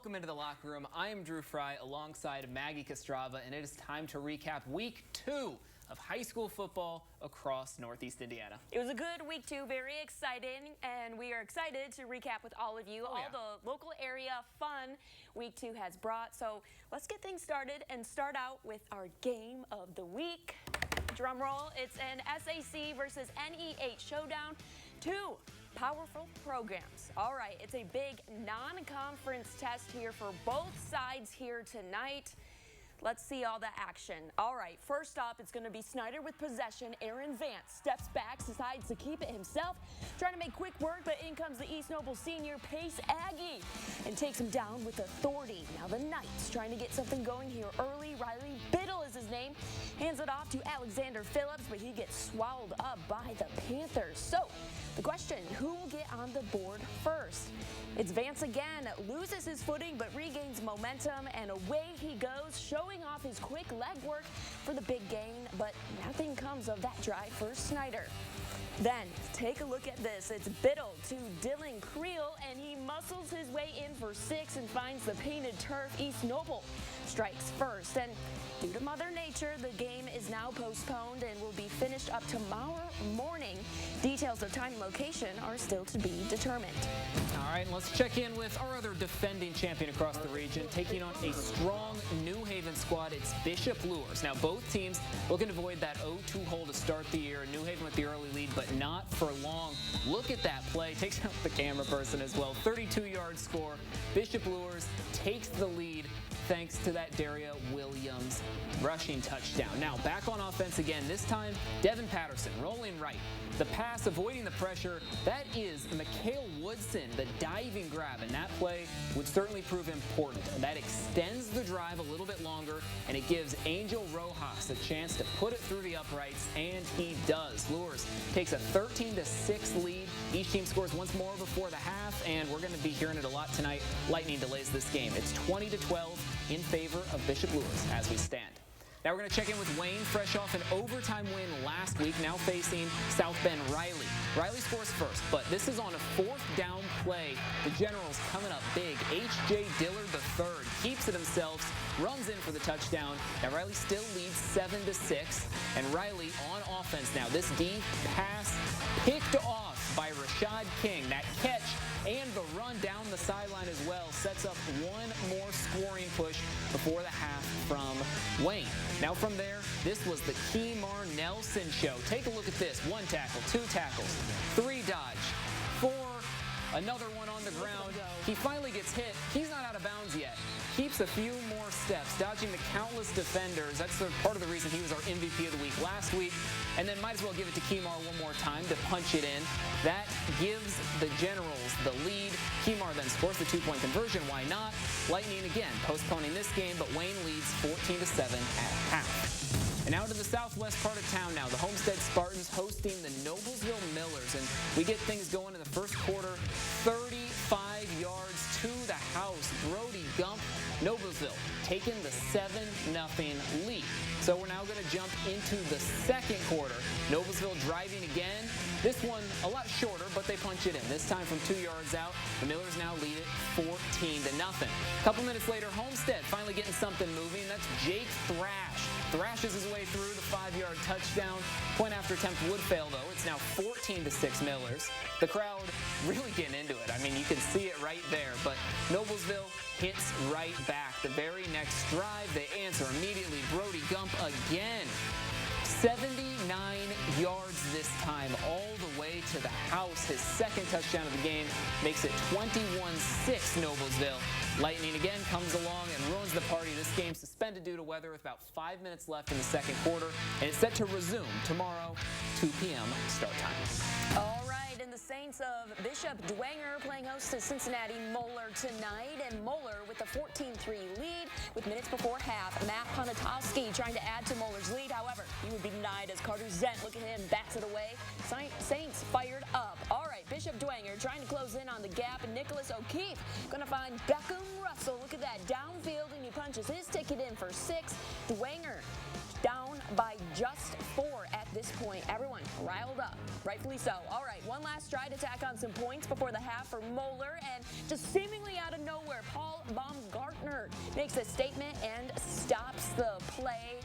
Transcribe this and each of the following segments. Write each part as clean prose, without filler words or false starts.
Welcome into the locker room. I am Drew Fry alongside Maggie Kostrava, and it is time to recap week 2 of high school football across Northeast Indiana. It was a good week 2, very exciting, and we are excited to recap with all of you all the local area fun week 2 has brought. So let's get things started and start out with our game of the week. Drum roll, it's an SAC versus NEH showdown. 2 powerful programs. All right, it's a big non-conference test here for both sides here tonight. Let's see all the action. All right, first up, it's going to be Snyder with possession. Aaron Vance steps back, decides to keep it himself, trying to make quick work, but in comes the East Noble senior, Pace Aggie, and takes him down with authority. Now the Knights trying to get something going here early. Riley Biddle is his name. Hands it off to Alexander Phillips, but he gets swallowed up by the Panthers. So the question, who will get on the board first? It's Vance again, loses his footing but regains momentum, and away he goes, showing off his quick leg work for the big gain, but nothing comes of that drive for Snyder. Then, take a look at this. It's Biddle to Dylan Creel, and he muscles his way in for 6 and finds the painted turf. East Noble strikes first, and due to Mother Nature, the game is now postponed and will be finished up tomorrow morning. Details of time and location are still to be determined. All right, let's check in with our other defending champion across the region, taking on a strong New Haven squad. It's Bishop Luers. Now, both teams looking to avoid that 0-2 hole to start the year. New Haven with the early lead, but not for long. Look at that play. Takes out the camera person as well. 32-yard score. Bishop Luers takes the lead thanks to that Daria Williams rushing touchdown. Now, back on offense again. This time, Devin Patterson rolling right. The pass, avoiding the pressure. That is Mikhail Woodson, the diving grab, and that play would certainly prove important. That extends the drive a little bit longer, and it gives Angel Rojas a chance to put it through the uprights, and he does. Luers takes a 13-6 lead. Each team scores once more before the half, and we're going to be hearing it a lot tonight. Lightning delays this game. It's 20-12 in favor of Bishop Luers as we stand. Now we're going to check in with Wayne, fresh off an overtime win last week, now facing South Bend Riley. Riley scores first, but this is on a 4th down play. The Generals coming up big. H.J. Dillard III keeps it himself, runs in for the touchdown. Now Riley still leads 7-6, and Riley on offense now. This deep pass picked off by Rashad King. That catch and the run down the sideline as well sets up one more scoring push before the half from Wayne. Now from there, this was the Kemar Nelson show. Take a look at this. 1 tackle, 2 tackles, 3 dodge, 4, another one on the ground. He finally gets hit. He's not out of bounds yet. Keeps a few more steps, dodging the countless defenders. That's part of the reason he was our MVP of the week last week. And then might as well give it to Kemar one more time to punch it in. That gives the Generals the lead. Kemar then scores the 2-point conversion. Why not? Lightning again postponing this game, but Wayne leads 14-7 at half. And now to the southwest part of town now. The Homestead Spartans hosting the Noblesville Millers. And we get things going in the first quarter. 35 yards to the house. Brody Gump, Noblesville taking the 7-0 lead. So we're now going to jump into the second quarter. Noblesville driving again. This one a lot shorter, but they punch it in. This time from 2 yards out. The Millers now lead it 14-0. A couple minutes later, Homestead finally getting something moving. That's Jake Thrash. Thrashes his way through the 5-yard touchdown. Point after attempt would fail, though. It's now 14-6 Millers. The crowd really getting into it. I mean, you can see it right there. But Noblesville hits right back. The very next drive, they answer immediately. Brody Gump again. 79 yards this time, all the way to the house. His second touchdown of the game makes it 21-6 Noblesville. Lightning again comes along and ruins the party. This game suspended due to weather with about 5 minutes left in the second quarter, and it's set to resume tomorrow, 2 p.m. start time. All right, and the Saints of Bishop Dwenger playing host to Cincinnati Moeller tonight, and Moeller with a 14-3 lead with minutes before half. Matt Ponatowski trying to add to Moeller's lead. However, he would be denied as Carter Zent, look at him, bats it away. Saints fired up. All right, Bishop Dwenger trying to close in on the gap, and Nicholas O'Keefe going to find Beckham Russell. Look at that, downfield, and he punches his ticket in for 6. Dwenger down by just 4 at this point. Everyone riled up, rightfully so. All right, one last try to tack on some points before before the half for Moeller, and just seemingly out of nowhere, Paul Baumgartner makes a statement and stops the play.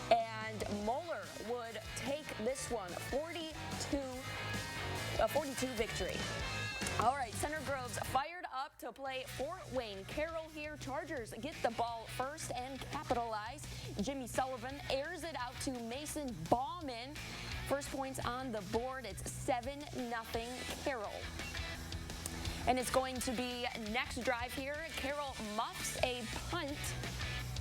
And Moeller would take this one, 42 victory. All right, Center Grove's fired up to play Fort Wayne Carroll here. Chargers get the ball first and capitalize. Jimmy Sullivan airs it out to Mason Bauman. First points on the board. It's 7-0 Carroll. And it's going to be next drive here. Carroll muffs a punt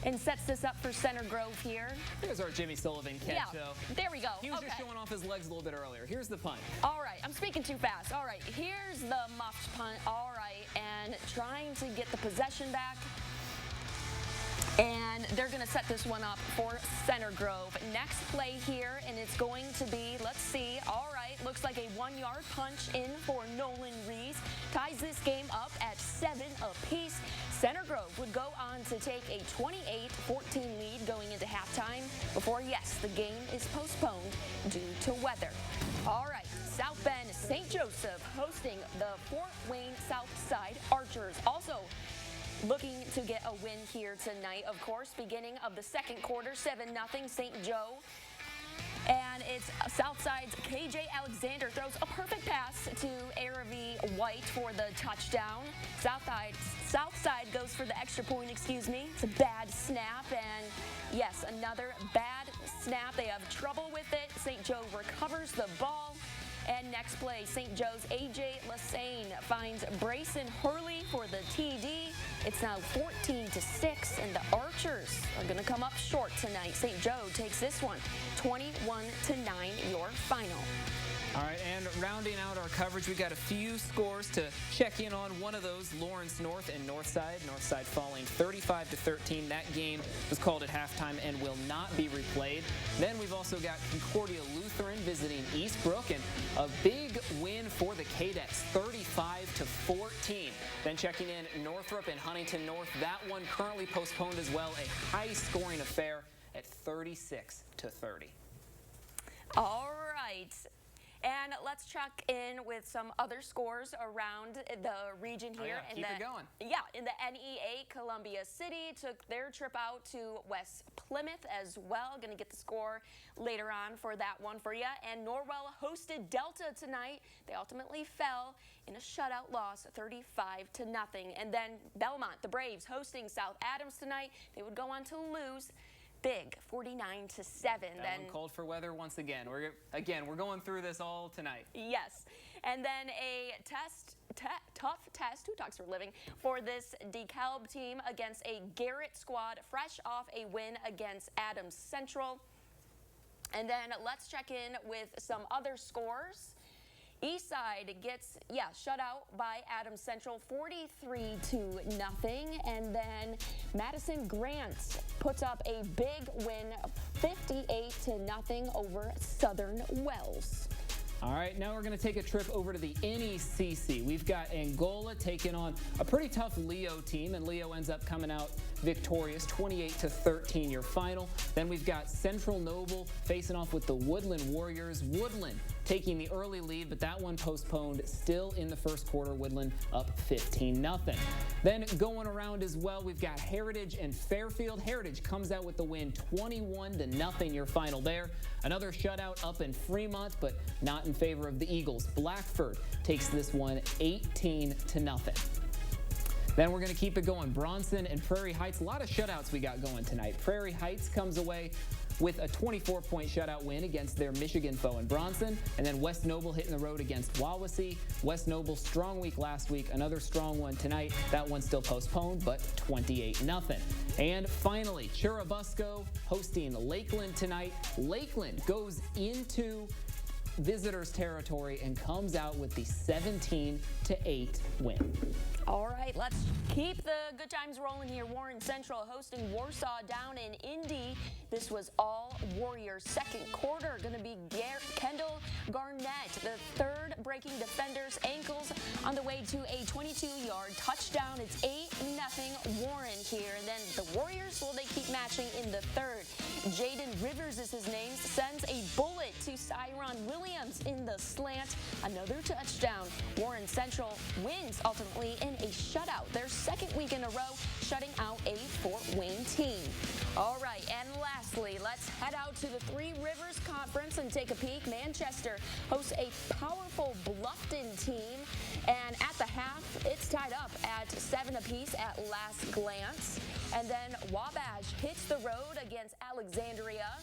and sets this up for Center Grove here. Here's our Jimmy Sullivan catch, though. There we go. He was just showing off his legs a little bit earlier. Here's the punt. All right, I'm speaking too fast. All right, here's the muffed punt. All right, and trying to get the possession back. And they're going to set this one up for Center Grove. Next play here, and it's going to be, let's see, all right, looks like a 1-yard punch in for Nolan Rees. Ties this game up at 7 apiece. Center Grove would go on to take a 28-14 lead going into halftime before, yes, the game is postponed due to weather. All right, South Bend St. Joseph hosting the Fort Wayne Southside Archers. Also looking to get a win here tonight, of course, beginning of the second quarter, 7-0 St. Joe. And it's Southside's KJ Alexander throws a perfect pass to Aravi White for the touchdown. Southside goes for the extra point, excuse me. It's a bad snap, and yes, another bad snap. They have trouble with it. St. Joe recovers the ball. And next play, St. Joe's A.J. Lassane finds Brayson Hurley for the TD. It's now 14-6, and the Archers are going to come up short tonight. St. Joe takes this one, 21-9, your final. All right, and rounding out our coverage, we got a few scores to check in on. One of those, Lawrence North and Northside. Northside falling 35-13. That game was called at halftime and will not be replayed. Then we've also got Concordia Lutheran visiting Eastbrook, and a big win for the Cadets, 35-14. Then checking in Northrop and Huntington North. That one currently postponed as well, a high-scoring affair at 36-30. All right. And let's check in with some other scores around the region here. Oh, yeah. Keep it going. Yeah, in the NE8, Columbia City took their trip out to West Plymouth as well. Going to get the score later on for that one for you. And Norwell hosted Delta tonight. They ultimately fell in a shutout loss, 35-0. And then Belmont, the Braves, hosting South Adams tonight. They would go on to lose big, 49-7. That one called for weather once again. We're going through this all tonight. Yes. And then a tough test, who talks for a living, for this DeKalb team against a Garrett squad, fresh off a win against Adams Central. And then let's check in with some other scores. Eastside gets, shut out by Adams Central, 43-0. And then Madison Grant puts up a big win, 58-0 over Southern Wells. All right, now we're going to take a trip over to the NECC. We've got Angola taking on a pretty tough Leo team, and Leo ends up coming out victorious, 28-13 your final. Then we've got Central Noble facing off with the Woodland Warriors. Woodland taking the early lead, but that one postponed still in the first quarter. Woodland up 15-0. Then going around as well, we've got Heritage and Fairfield. Heritage comes out with the win, 21-0 your final there. Another shutout up in Fremont, but not in favor of the Eagles. Blackford takes this one 18-0. Then we're going to keep it going. Bronson and Prairie Heights, a lot of shutouts we got going tonight. Prairie Heights comes away with a 24-point shutout win against their Michigan foe in Bronson. And then West Noble hitting the road against Wawasee. West Noble, strong week last week, another strong one tonight. That one's still postponed, but 28-0. And finally, Churubusco hosting Lakeland tonight. Lakeland goes into visitors' territory and comes out with the 17-8 win. All right, let's keep the good times rolling here. Warren Central hosting Warsaw down in Indy. This was all Warriors. Second quarter going to be Kendall Garnett, the third breaking defender's ankles on the way to a 22-yard touchdown. It's 8-0 Warren here. And then the Warriors, well, they keep matching in the third. Jaden Rivers is his name, sends a bullet to Cyron Williams in the slant. Another touchdown. Warren Central wins ultimately in a shutout. Their second week in a row, shutting out a Fort Wayne team. All right, and lastly, let's head out to the Three Rivers Conference and take a peek. Manchester hosts a powerful Bluffton team, and at the half, it's tied up at 7 apiece at last glance. And then Wabash hits the road against Alexandria,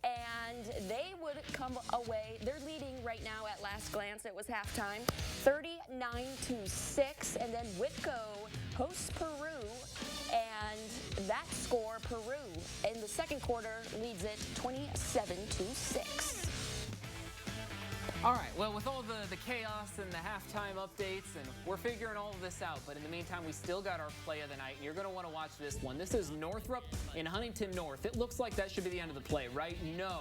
and they would come away. They're leading right now at last glance. It was halftime, 39-6. And then Whitco hosts Peru, and that score, Peru in the second quarter leads it 27-6. All right, well, with all the chaos and the halftime updates, and we're figuring all of this out, but in the meantime, we still got our play of the night, and you're going to want to watch this one. This is Northrop in Huntington North. It looks like that should be the end of the play, right? No.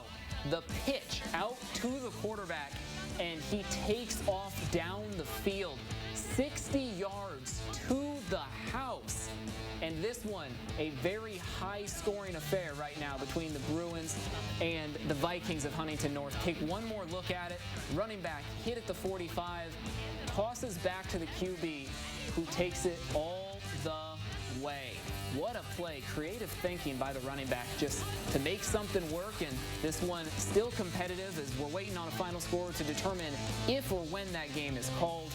The pitch out to the quarterback, and he takes off down the field, 60 yards to the house. And this one, a very high-scoring affair right now between the Bruins and the Vikings of Huntington North. Take one more look at it. Running back hit at the 45, tosses back to the QB, who takes it all the way. What a play. Creative thinking by the running back just to make something work, and this one still competitive as we're waiting on a final score to determine if or when that game is called.